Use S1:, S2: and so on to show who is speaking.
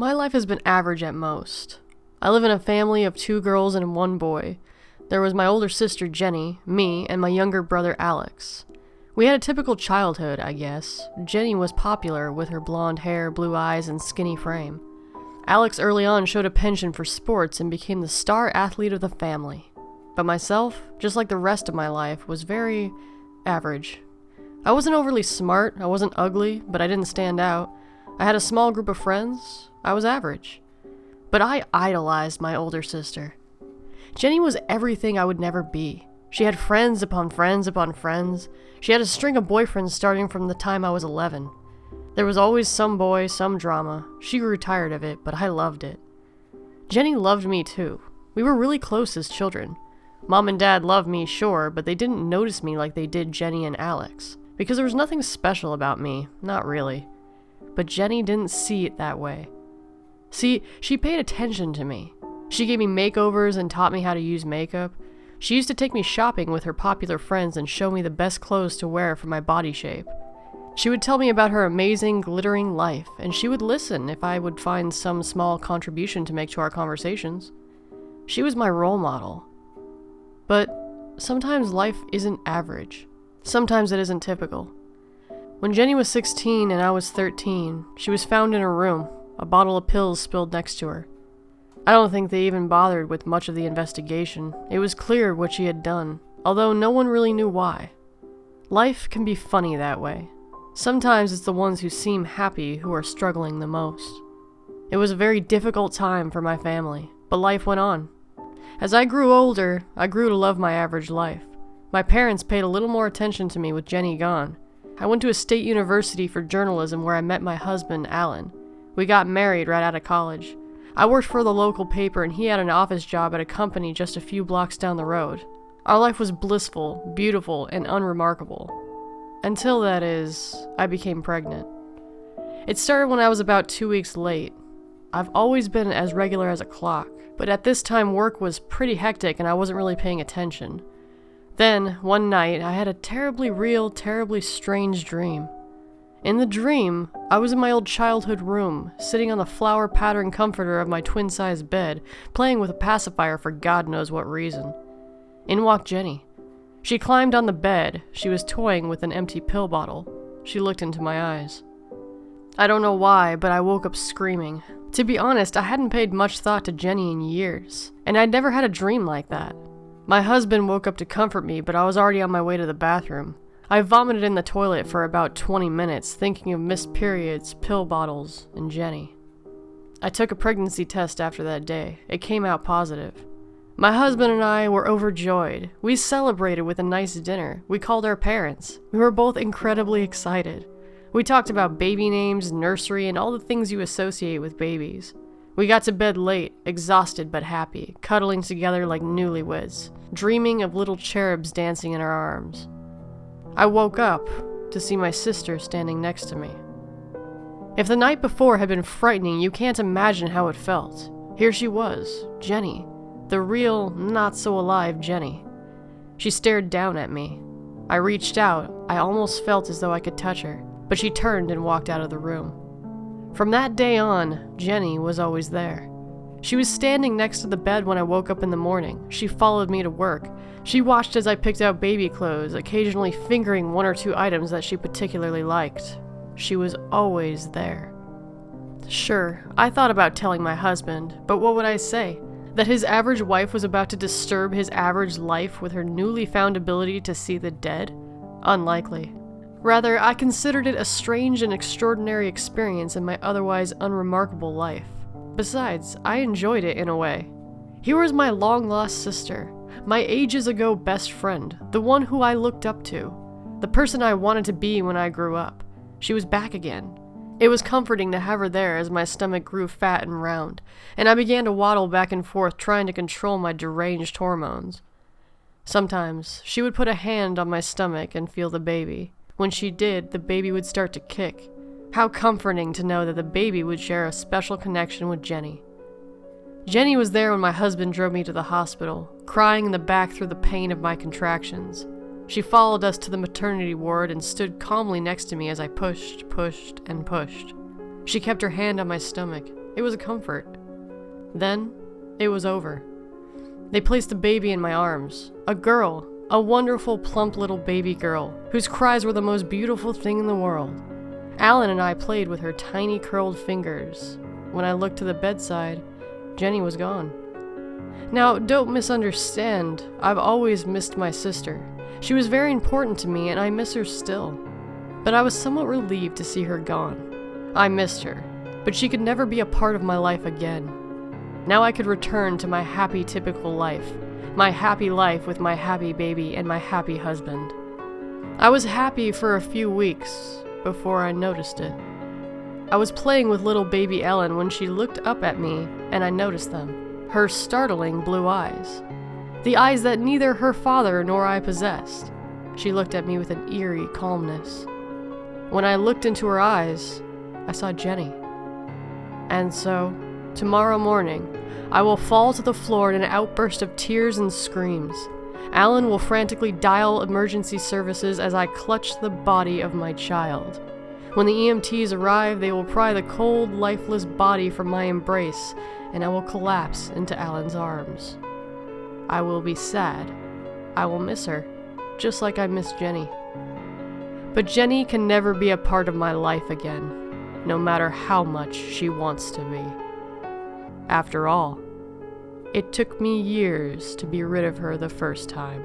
S1: My life has been average at most. I live in a family of 2 girls and 1 boy. There was my older sister Jenny, me, and my younger brother Alex. We had a typical childhood, I guess. Jenny was popular with her blonde hair, blue eyes, and skinny frame. Alex early on showed a penchant for sports and became the star athlete of the family. But myself, just like the rest of my life, was very average. I wasn't overly smart, I wasn't ugly, but I didn't stand out. I had a small group of friends. I was average. But I idolized my older sister. Jenny was everything I would never be. She had friends upon friends upon friends. She had a string of boyfriends starting from the time I was 11. There was always some boy, some drama. She grew tired of it, but I loved it. Jenny loved me too. We were really close as children. Mom and Dad loved me, sure, but they didn't notice me like they did Jenny and Alex. Because there was nothing special about me, not really. But Jenny didn't see it that way. See, she paid attention to me. She gave me makeovers and taught me how to use makeup. She used to take me shopping with her popular friends and show me the best clothes to wear for my body shape. She would tell me about her amazing, glittering life, and she would listen if I would find some small contribution to make to our conversations. She was my role model. But sometimes life isn't average. Sometimes it isn't typical. When Jenny was 16 and I was 13, she was found in her room, a bottle of pills spilled next to her. I don't think they even bothered with much of the investigation. It was clear what she had done, although no one really knew why. Life can be funny that way. Sometimes it's the ones who seem happy who are struggling the most. It was a very difficult time for my family, but life went on. As I grew older, I grew to love my average life. My parents paid a little more attention to me with Jenny gone. I went to a state university for journalism where I met my husband, Alan. We got married right out of college. I worked for the local paper and he had an office job at a company just a few blocks down the road. Our life was blissful, beautiful, and unremarkable. Until, that is, I became pregnant. It started when I was about 2 weeks late. I've always been as regular as a clock, but at this time work was pretty hectic and I wasn't really paying attention. Then, one night, I had a terribly real, terribly strange dream. In the dream, I was in my old childhood room, sitting on the flower-patterned comforter of my twin-sized bed, playing with a pacifier for God knows what reason. In walked Jenny. She climbed on the bed. She was toying with an empty pill bottle. She looked into my eyes. I don't know why, but I woke up screaming. To be honest, I hadn't paid much thought to Jenny in years, and I'd never had a dream like that. My husband woke up to comfort me, but I was already on my way to the bathroom. I vomited in the toilet for about 20 minutes, thinking of missed periods, pill bottles, and Jenny. I took a pregnancy test after that day. It came out positive. My husband and I were overjoyed. We celebrated with a nice dinner. We called our parents. We were both incredibly excited. We talked about baby names, nursery, and all the things you associate with babies. We got to bed late, exhausted but happy, cuddling together like newlyweds, dreaming of little cherubs dancing in our arms. I woke up to see my sister standing next to me. If the night before had been frightening, you can't imagine how it felt. Here she was, Jenny, the real, not-so-alive Jenny. She stared down at me. I reached out. I almost felt as though I could touch her, but she turned and walked out of the room. From that day on, Jenny was always there. She was standing next to the bed when I woke up in the morning. She followed me to work. She watched as I picked out baby clothes, occasionally fingering 1 or 2 items that she particularly liked. She was always there. Sure, I thought about telling my husband, but what would I say? That his average wife was about to disturb his average life with her newly found ability to see the dead? Unlikely. Rather, I considered it a strange and extraordinary experience in my otherwise unremarkable life. Besides, I enjoyed it in a way. Here was my long-lost sister, my ages-ago best friend, the one who I looked up to, the person I wanted to be when I grew up. She was back again. It was comforting to have her there as my stomach grew fat and round, and I began to waddle back and forth trying to control my deranged hormones. Sometimes, she would put a hand on my stomach and feel the baby. When she did, the baby would start to kick. How comforting to know that the baby would share a special connection with Jenny. Jenny was there when my husband drove me to the hospital, crying in the back through the pain of my contractions. She followed us to the maternity ward and stood calmly next to me as I pushed, and pushed. She kept her hand on my stomach. It was a comfort. Then, it was over. They placed a baby in my arms. A girl. A wonderful, plump little baby girl, whose cries were the most beautiful thing in the world. Alan and I played with her tiny curled fingers. When I looked to the bedside, Jenny was gone. Now, don't misunderstand. I've always missed my sister. She was very important to me, and I miss her still. But I was somewhat relieved to see her gone. I missed her, but she could never be a part of my life again. Now I could return to my happy, typical life. My happy life with my happy baby and my happy husband. I was happy for a few weeks before I noticed it. I was playing with little baby Ellen when she looked up at me, and I noticed them. Her startling blue eyes. The eyes that neither her father nor I possessed. She looked at me with an eerie calmness. When I looked into her eyes, I saw Jenny. And so, tomorrow morning, I will fall to the floor in an outburst of tears and screams. Alan will frantically dial emergency services as I clutch the body of my child. When the EMTs arrive, they will pry the cold, lifeless body from my embrace, and I will collapse into Alan's arms. I will be sad. I will miss her, just like I miss Jenny. But Jenny can never be a part of my life again, no matter how much she wants to be. After all, it took me years to be rid of her the first time.